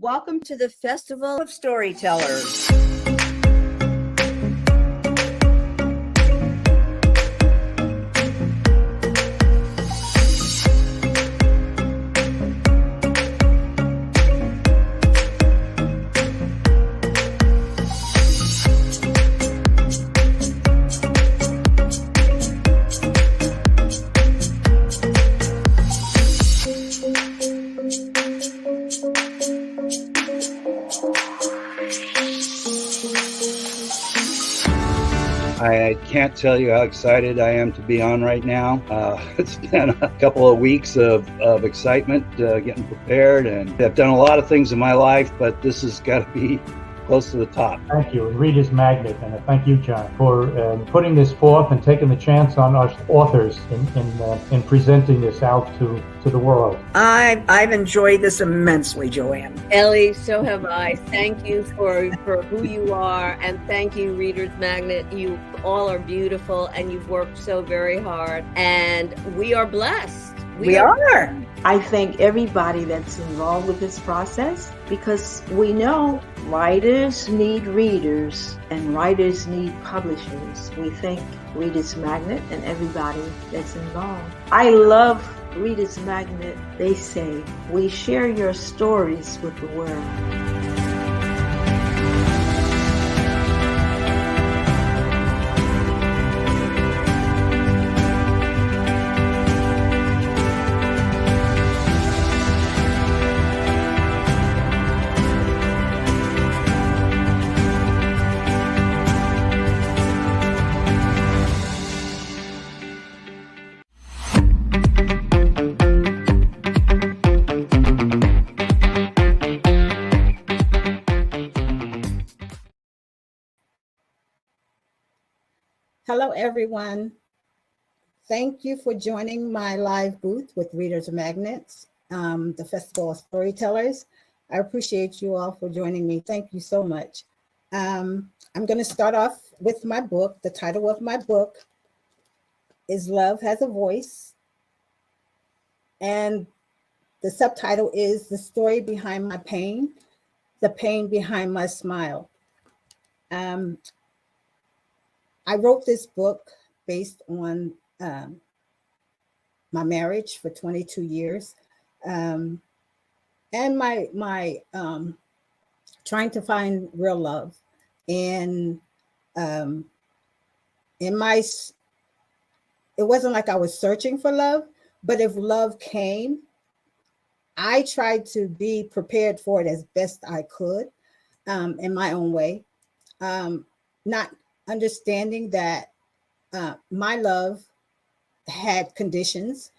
Welcome to the Festival of Storytellers. I can't tell you how excited I am to be on right now. It's been a couple of weeks of excitement, getting prepared, and I've done a lot of things in my life, but this has got to be close to the top. Thank you, and Reader's Magnet, and thank you, John, for putting this forth and taking the chance on us authors in presenting this out to the world. I've enjoyed this immensely, Joanne. Ellie, so have I. Thank you for who you are, and thank you, Reader's Magnet. You all are beautiful, and you've worked so very hard, and we are blessed. We are. I thank everybody that's involved with this process, because we know writers need readers and writers need publishers. We thank Reader's Magnet and everybody that's involved. I love Reader's Magnet. They say, we share your stories with the world. Hello, everyone. Thank you for joining my live booth with Reader's Magnets, the Festival of Storytellers. I appreciate you all for joining me. Thank you so much. I'm going to start off with my book. The title of my book is Love Has a Voice. And the subtitle is The Story Behind My Pain, the Pain Behind My Smile. I wrote this book based on my marriage for 22 years and my trying to find real love. And it wasn't like I was searching for love, but if love came, I tried to be prepared for it as best I could in my own way, not understanding that my love had conditions.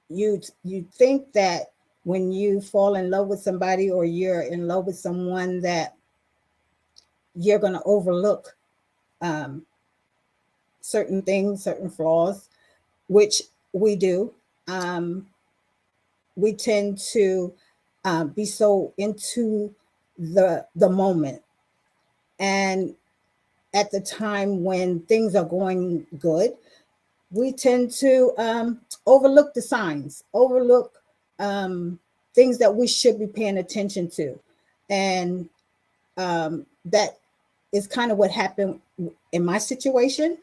You think that when you fall in love with somebody or you're in love with someone that you're going to overlook certain things, certain flaws, which we do. We tend to be so into the moment. And at the time when things are going good, we tend to overlook the signs, overlook things that we should be paying attention to. And that is kind of what happened in my situation.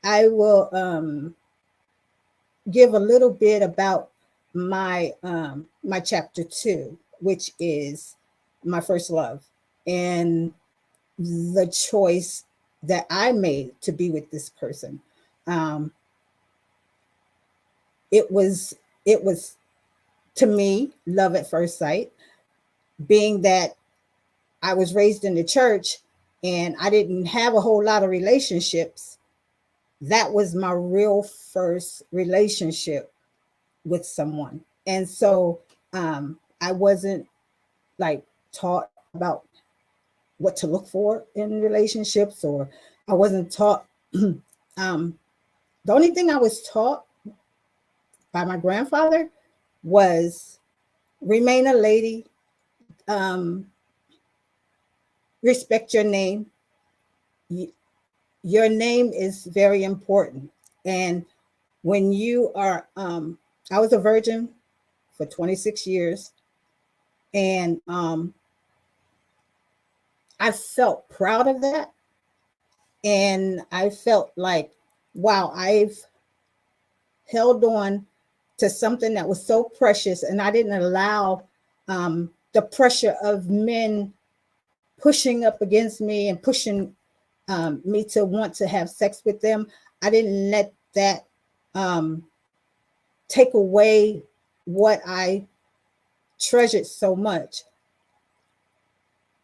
I will give a little bit about my my chapter 2, which is my first love, and the choice that I made to be with this person. It was to me love at first sight, being that I was raised in the church and I didn't have a whole lot of relationships. That was my real first relationship with someone. And so I wasn't like taught about what to look for in relationships, or I wasn't taught. The only thing I was taught by my grandfather was remain a lady, respect your name. Your name is very important. And when you are, I was a virgin for 26 years. And I felt proud of that. And I felt like, wow, I've held on to something that was so precious, and I didn't allow the pressure of men pushing up against me and pushing me to want to have sex with them. I didn't let that take away what I treasured so much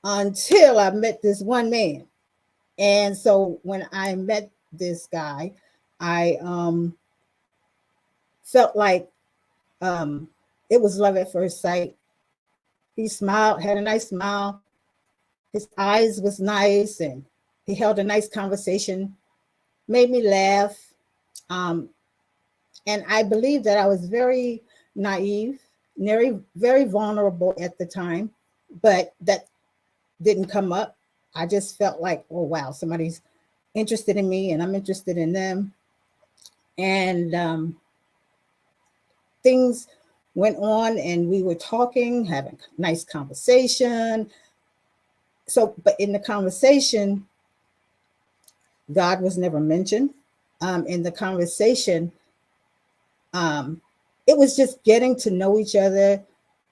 until I met this one man. And so when I met this guy, I felt like it was love at first sight. He smiled, had a nice smile. His eyes was nice, and he held a nice conversation, made me laugh. And I believe that I was very naive, very vulnerable at the time, but that didn't come up. I just felt like, oh, wow, somebody's interested in me and I'm interested in them. And things went on and we were talking, having a nice conversation. So, but in the conversation, God was never mentioned. In the conversation, it was just getting to know each other.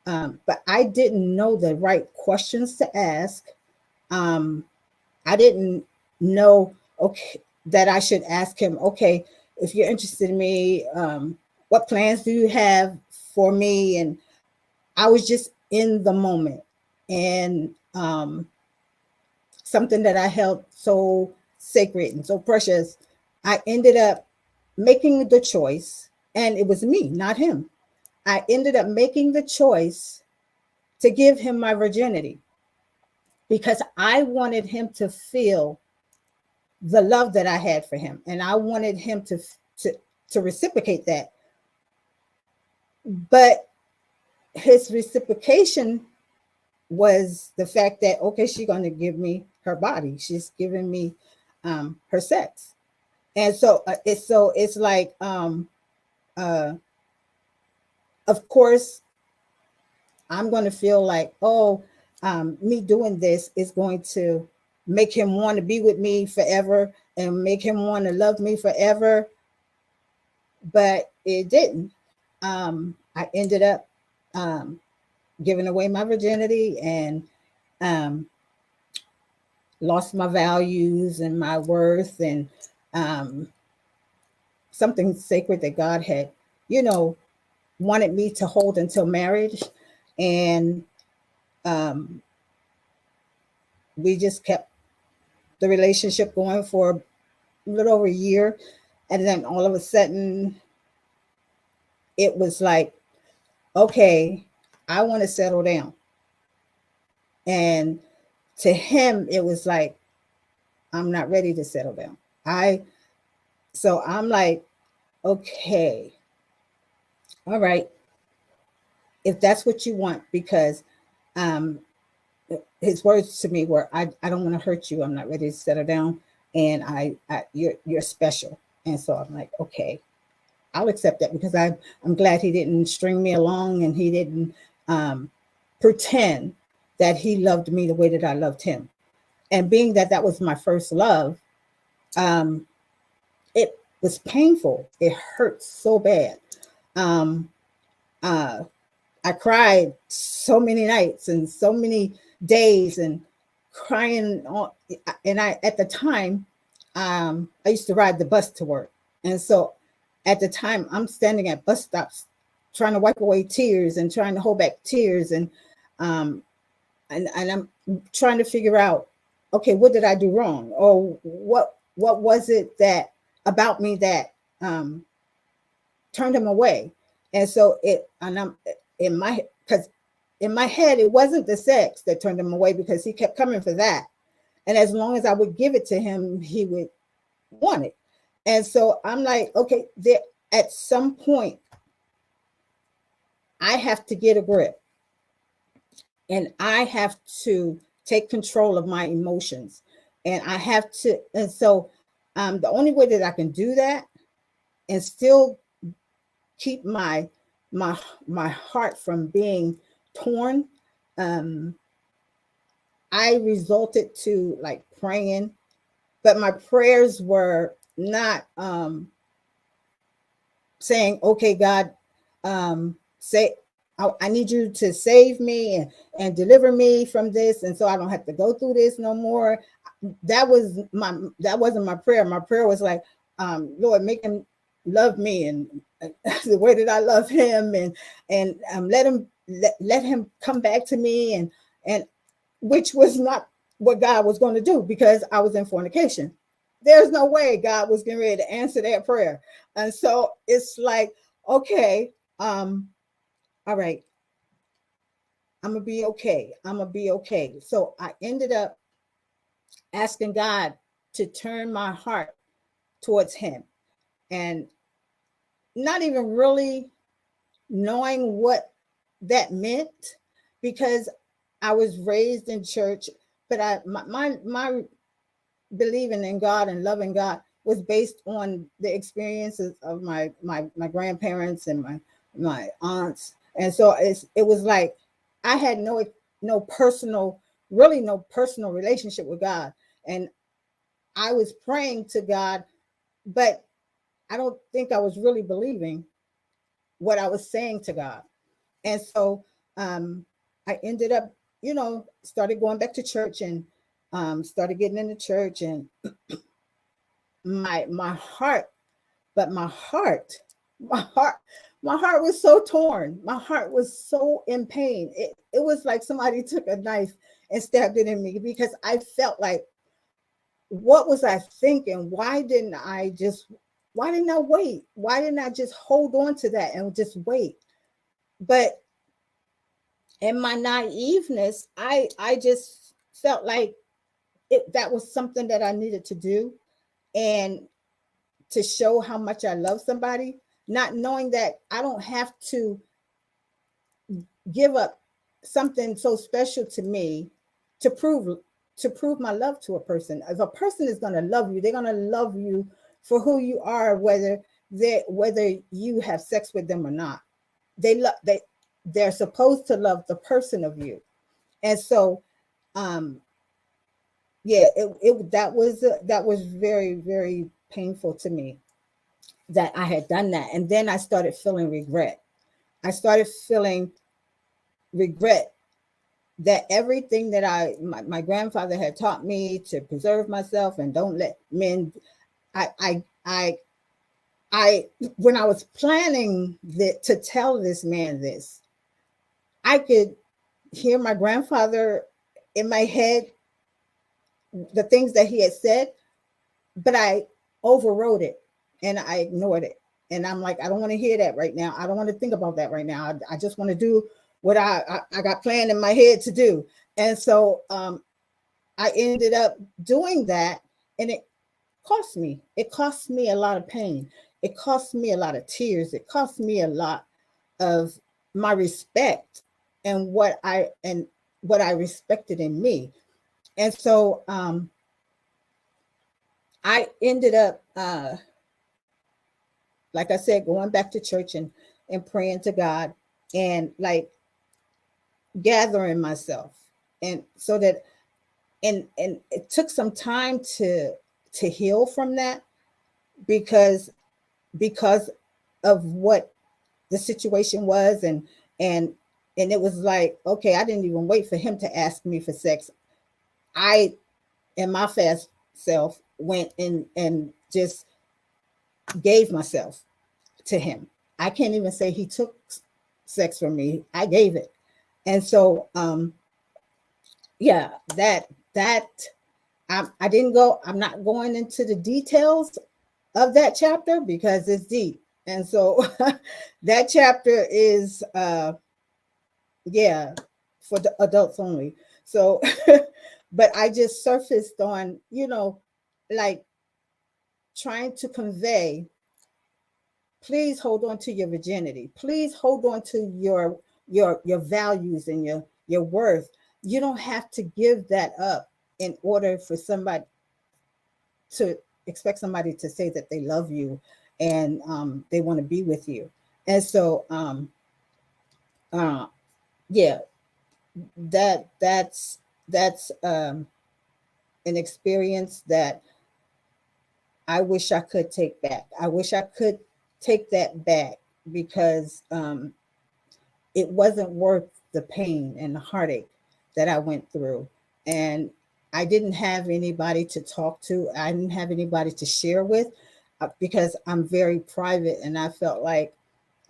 But I didn't know the right questions to ask. I didn't know, okay, that I should ask him, okay, if you're interested in me, what plans do you have for me? And I was just in the moment. And something that I held so sacred and so precious, I ended up making the choice, and it was me, not him. I ended up making the choice to give him my virginity because I wanted him to feel the love that I had for him, and I wanted him to reciprocate that. But his reciprocation was the fact that, okay, she's going to give me her body. She's giving me her sex. And so it's like, of course, I'm going to feel like, oh, me doing this is going to make him want to be with me forever and make him want to love me forever. But it didn't. I ended up giving away my virginity and lost my values and my worth and something sacred that God had, wanted me to hold until marriage. And we just kept the relationship going for a little over a year. And then all of a sudden, it was like, okay, I want to settle down. And to him, it was like, I'm not ready to settle down. So I'm like, okay, all right, if that's what you want, because his words to me were, I don't want to hurt you. I'm not ready to settle down. And you're special. And so I'm like, okay, I'll accept that, because I'm glad he didn't string me along and he didn't pretend that he loved me the way that I loved him. And being that that was my first love, it was painful. It hurt so bad. I cried so many nights and so many days and crying. And at the time, I used to ride the bus to work. And so at the time, I'm standing at bus stops trying to wipe away tears and trying to hold back tears. And I'm trying to figure out, okay, what did I do wrong? Or what was it that about me that turned him away? And so I'm in my head, it wasn't the sex that turned him away, because he kept coming for that. And as long as I would give it to him, he would want it. And so I'm like, okay, at some point, I have to get a grip. And I have to take control of my emotions. And I have to, and so the only way that I can do that and still keep my heart from being torn um, I resorted to like praying, but my prayers were not saying, okay, God, say, I need you to save me and deliver me from this. And so I don't have to go through this no more. That wasn't my prayer. My prayer was like, Lord, make him love me and the way that I love him, and let him come back to me, and which was not what God was going to do, because I was in fornication. There's no way God was getting ready to answer that prayer. And so it's like, okay, all right, I'm gonna be okay. I'm gonna be okay. So I ended up asking God to turn my heart towards him, and not even really knowing what that meant, because I was raised in church, but my believing in God and loving God was based on the experiences of my grandparents and my aunts. And so it was like I had no personal relationship with God. And I was praying to God, but I don't think I was really believing what I was saying to God. And so I ended up, started going back to church, and started getting into church, and my heart, but my heart my heart was so torn. My heart was so in pain. It was like somebody took a knife and stabbed it in me, because I felt like, what was I thinking? Why didn't I wait? Why didn't I just hold on to that and just wait? But in my naiveness, I just felt like that was something that I needed to do, and to show how much I love somebody, not knowing that I don't have to give up something so special to me to prove my love to a person. If a person is going to love you, they're going to love you for who you are, whether you have sex with them or not. They're supposed to love the person of you. And so yeah, that was very, very painful to me that I had done that. And then I started feeling regret. I started feeling regret that everything that my grandfather had taught me to preserve myself and don't let men, I when I was planning to tell this man this, I could hear my grandfather in my head, the things that he had said, but I overrode it and I ignored it. And I'm like, I don't want to hear that right now. I don't want to think about that right now. I just want to do what I got planned in my head to do. And so I ended up doing that, and it cost me. It cost me a lot of pain. It cost me a lot of tears. It cost me a lot of my respect and what I respected in me. And so I ended up, like I said, going back to church and praying to God, and like gathering myself. And so that, and it took some time to heal from that, because of what the situation was. And it was like, okay, I didn't even wait for him to ask me for sex. I, in my fast self, went in and just gave myself to him. I can't even say he took sex from me. I gave it. And so yeah, that I didn't go, I'm not going into the details of that chapter because it's deep. And so that chapter is yeah, for the adults only. So but I just surfaced on, like trying to convey, please hold on to your virginity. Please hold on to your values and your worth. You don't have to give that up in order for somebody to expect somebody to say that they love you and they want to be with you. And so yeah, that's an experience that I wish I could take back. I wish I could take that back because it wasn't worth the pain and the heartache that I went through. And I didn't have anybody to talk to. I didn't have anybody to share with because I'm very private. And I felt like,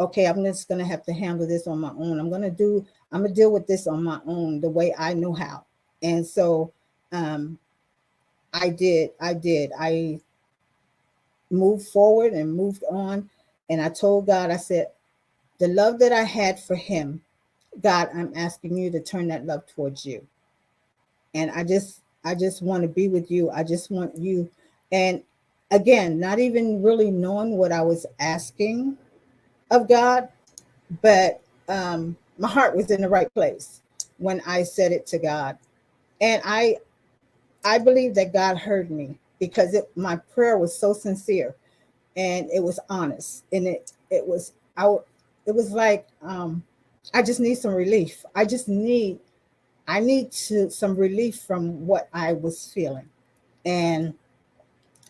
okay, I'm just going to have to handle this on my own. I'm going to deal with this on my own, the way I know how. And so I did. I moved forward and moved on. And I told God, I said, the love that I had for him, God, I'm asking you to turn that love towards you. And I just want to be with you. I just want you. And again, not even really knowing what I was asking of God, but my heart was in the right place when I said it to God. And I believe that God heard me because my prayer was so sincere and it was honest. And it was like I just need some relief. I need some relief from what I was feeling. And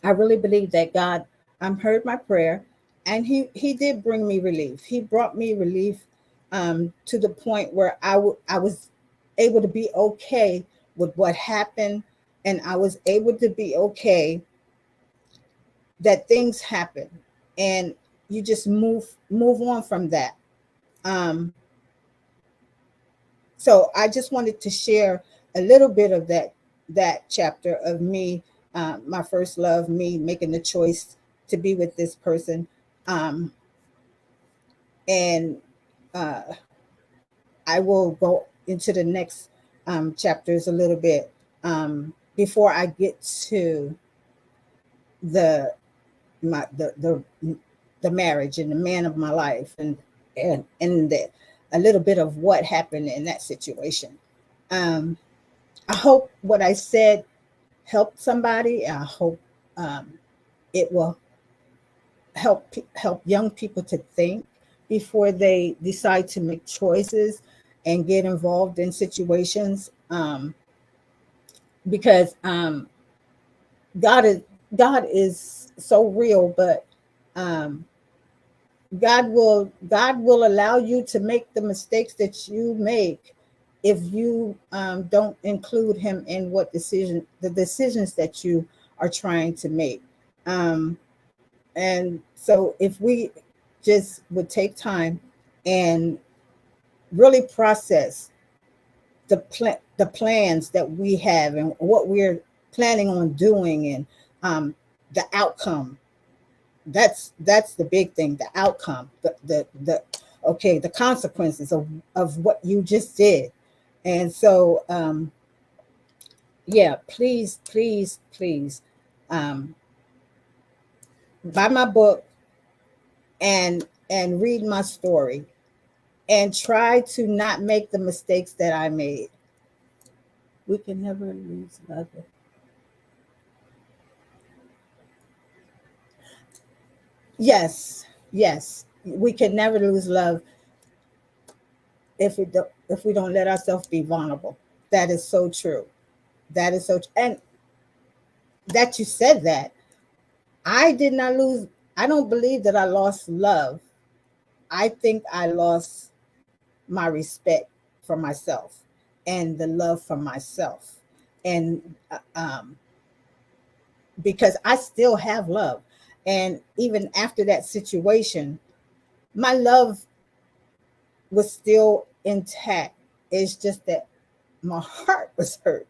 I really believe that God heard my prayer, and he did bring me relief. He brought me relief to the point where I was able to be okay with what happened, and I was able to be okay that things happen, and you just move on from that. Um, so I just wanted to share a little bit of that chapter of me, my first love, me making the choice to be with this person, um, and uh, I will go into the next chapters a little bit before I get to the the marriage and the man of my life, and a little bit of what happened in that situation. Um, I hope what I said helped somebody. I hope it will help young people to think before they decide to make choices and get involved in situations. Because God is God is so real, but um, God will allow you to make the mistakes that you make if you don't include Him in the decisions that you are trying to make. Um, and so, if we just would take time and really process the plans that we have and what we're planning on doing, and the outcome, that's the big thing, the outcome, the okay, the consequences of what you just did. And so yeah, please buy my book and read my story and try to not make the mistakes that I made. We can never lose love. Yes, we can never lose love if we don't let ourselves be vulnerable. That is so true. That is so and that you said that. I did not lose. I don't believe that I lost love. I think I lost my respect for myself and the love for myself. And because I still have love. And even after that situation, my love was still intact. It's just that my heart was hurt.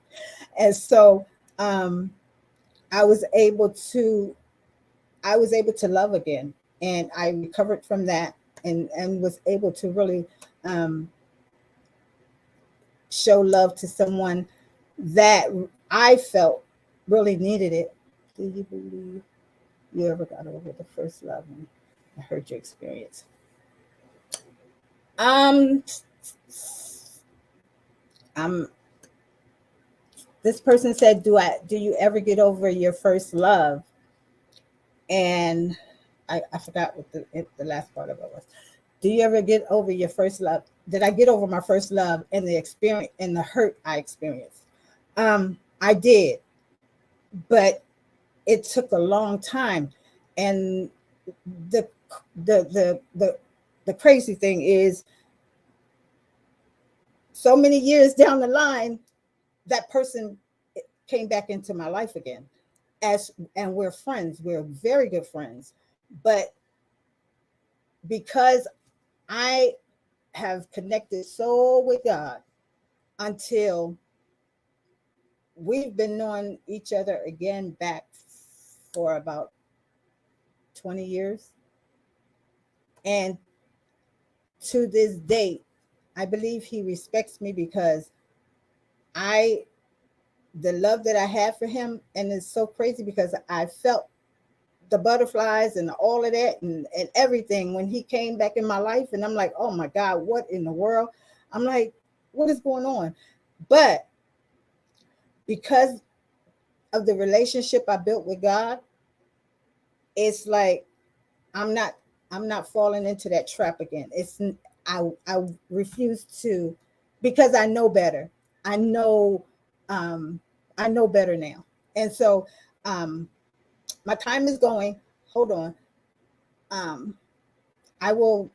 And so um, I was able to love again, and I recovered from that, and was able to really show love to someone that I felt really needed it. Do you believe you ever got over the first love? And I heard your experience. Um, um, this person said, do you ever get over your first love? And I forgot what the last part of it was. Do you ever get over your first love? Did I get over my first love and the experience and the hurt I experienced? I did, but it took a long time. And the the crazy thing is, so many years down the line, that person came back into my life again. And we're friends. We're very good friends. But because I have connected so with God, until we've been knowing each other again back for about 20 years. And to this date, I believe he respects me because the love that I have for him, and it's so crazy because I felt the butterflies and all of that and everything when he came back in my life. And I'm like, oh my God, what in the world? I'm like, what is going on? But because of the relationship I built with God, it's like I'm not falling into that trap again. I refuse to, because I know better. I know I know better now. And so my time is going. Hold on. I will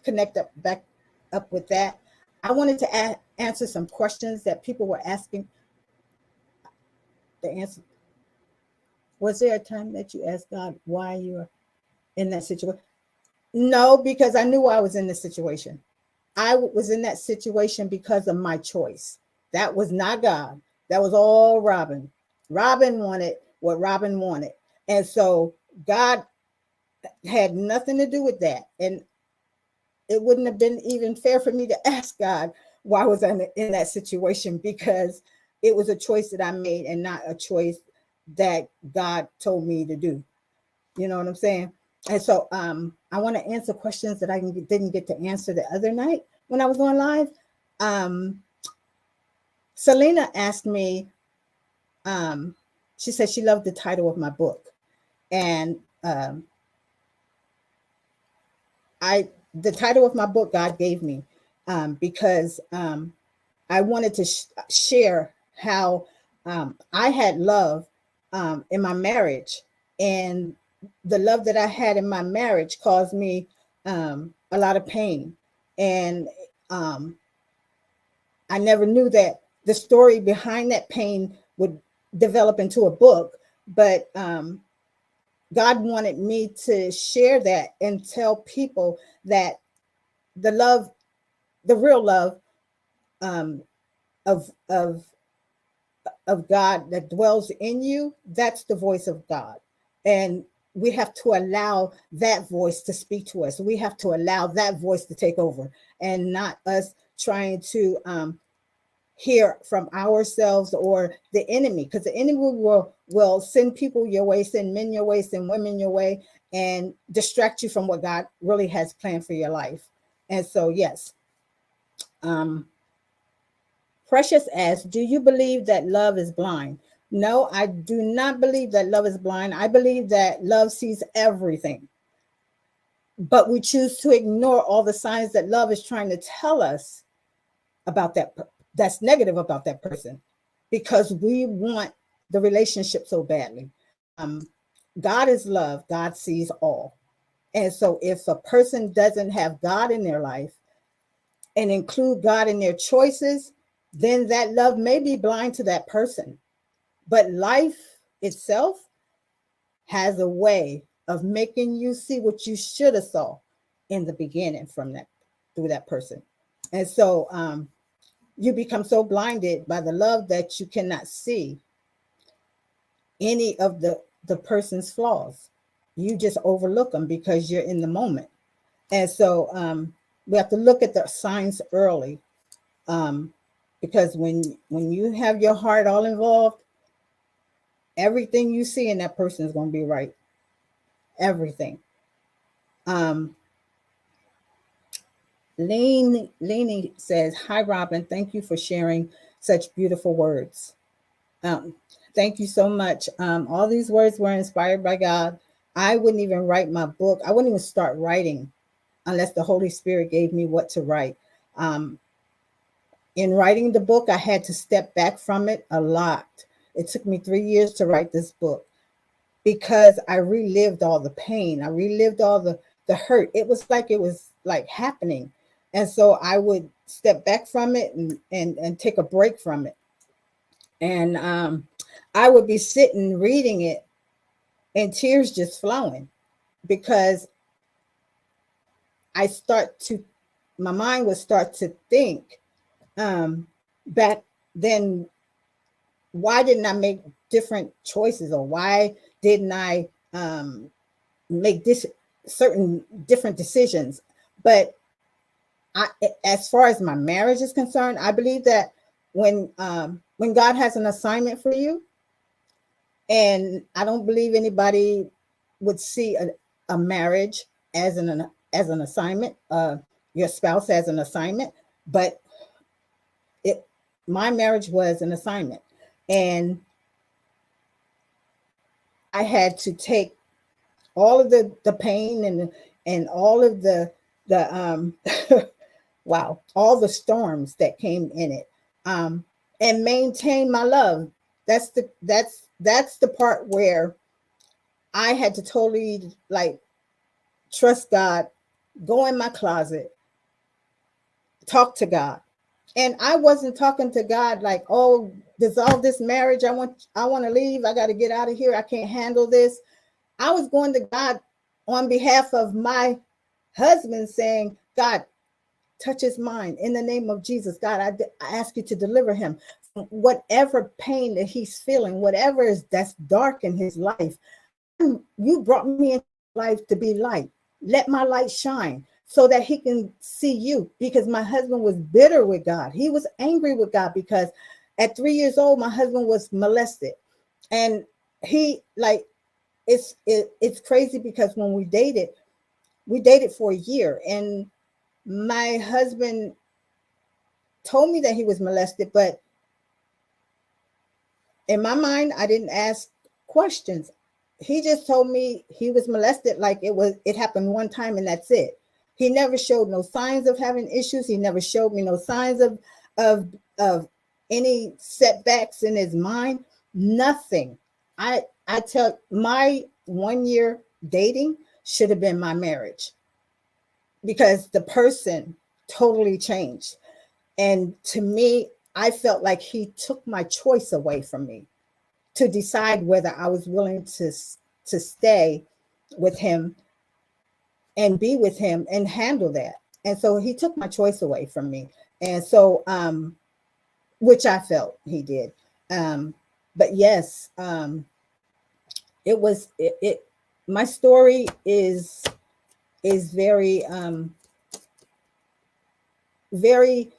connect back up with that. I wanted to answer some questions that people were asking. The answer: was there a time that you asked God why you were in that situation? No, because I knew I was in this situation. I was in that situation because of my choice. That was not God. That was all Robin. Robin wanted what Robin wanted. And so God had nothing to do with that. And it wouldn't have been even fair for me to ask God why was I in that situation, because it was a choice that I made and not a choice that God told me to do. You know what I'm saying? And so I want to answer questions that I didn't get to answer the other night when I was on live. Selena asked me, she said she loved the title of my book. And the title of my book God gave me because I wanted to share how I had love in my marriage, and the love that I had in my marriage caused me a lot of pain. And I never knew that the story behind that pain would develop into a book, but God wanted me to share that and tell people that the love, the real love of God that dwells in you, that's the voice of God. And we have to allow that voice to speak to us. We have to allow that voice to take over, and not us trying to hear from ourselves or the enemy, because the enemy will send people your way, send men your way, send women your way, and distract you from what God really has planned for your life. And so, yes. Precious asks, do you believe that love is blind? No, I do not believe that love is blind. I believe that love sees everything, but we choose to ignore all the signs that love is trying to tell us about that's negative about that person, because we want the relationship so badly. God is love. God sees all. And so if a person doesn't have God in their life and include God in their choices, then that love may be blind to that person. But life itself has a way of making you see what you should have saw in the beginning through that person. And so you become so blinded by the love that you cannot see any of the person's flaws. You just overlook them because you're in the moment. And so we have to look at the signs early, because when you have your heart all involved, everything you see in that person is going to be right. Everything. Leanie says, hi, Robin. Thank you for sharing such beautiful words. Thank you so much. All these words were inspired by God. I wouldn't even write my book. I wouldn't even start writing unless the Holy Spirit gave me what to write. In writing the book, I had to step back from it a lot. It took me 3 years to write this book because I relived all the pain. I relived all the hurt. It was like happening. And so I would step back from it and take a break from it. And I would be sitting reading it and tears just flowing because my mind would start to think, back then, why didn't I make different choices, or why didn't I make this certain different decisions? But as far as my marriage is concerned, I believe that when God has an assignment for you, and I don't believe anybody would see a marriage as an assignment, your spouse as an assignment, but my marriage was an assignment, and I had to take all of the pain and all of the wow, all the storms that came in it, and maintain my love. That's the part where I had to totally trust God, go in my closet, talk to God. And I wasn't talking to God like, oh, dissolve this marriage. I want to leave. I got to get out of here. I can't handle this. I was going to God on behalf of my husband saying, God, touch his mind in the name of Jesus. God, I ask you to deliver him from whatever pain that he's feeling, whatever that's dark in his life. You brought me into life to be light. Let my light shine so that he can see you, because my husband was bitter with God. He was angry with God because at 3 years old, my husband was molested. And it's crazy because when we dated for a year, and my husband told me that he was molested, but in my mind, I didn't ask questions. He just told me he was molested like it happened one time and that's it. He never showed no signs of having issues. He never showed me no signs of any setbacks in his mind. Nothing. I tell, my 1 year dating should have been my marriage, because the person totally changed. And to me, I felt like he took my choice away from me to decide whether I was willing to stay with him and be with him and handle that. And so he took my choice away from me. And so, which I felt he did. But yes, my story is very, very,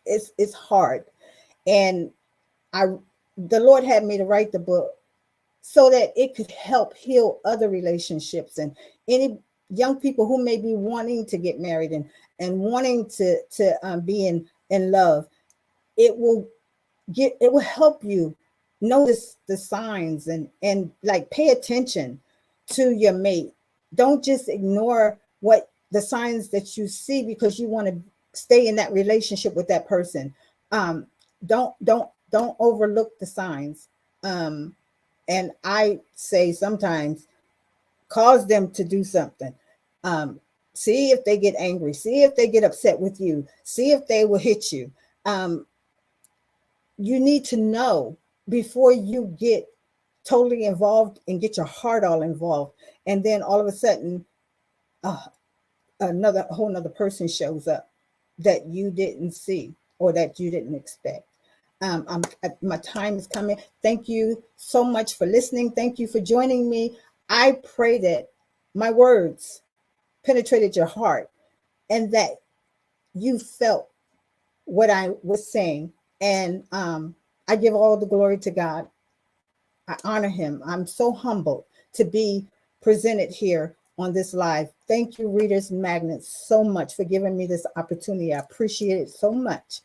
it's hard. And the Lord had me to write the book so that it could help heal other relationships and any young people who may be wanting to get married and wanting to be in love. It will help you notice the signs and like pay attention to your mate. Don't just ignore what the signs that you see because you want to stay in that relationship with that person. Don't overlook the signs. And I say sometimes cause them to do something. See if they get angry. See if they get upset with you. See if they will hit you. You need to know before you get totally involved and get your heart all involved. And then all of a sudden, a whole nother person shows up that you didn't see or that you didn't expect. My time is coming. Thank you so much for listening. Thank you for joining me. I pray that my words penetrated your heart and that you felt what I was saying. And I give all the glory to God. I honor him. I'm so humbled to be presented here on this live. Thank you, Readers Magnet, so much for giving me this opportunity. I appreciate it so much.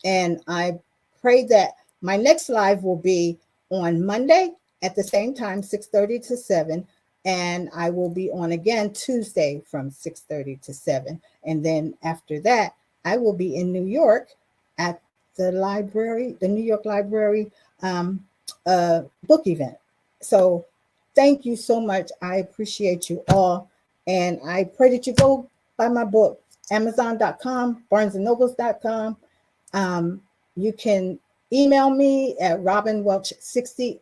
And I pray that my next live will be on Monday at the same time, 6:30 to 7. And I will be on again Tuesday from 6:30 to 7. And then after that, I will be in New York at the library, the New York Library book event. So thank you so much. I appreciate you all. And I pray that you go buy my book, Amazon.com, BarnesandNobles.com. You can email me at robinwelch60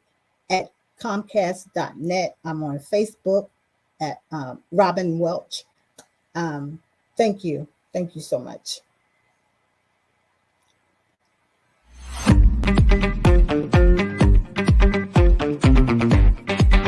at comcast.net. I'm on Facebook at Robin Welch. Thank you. Thank you so much.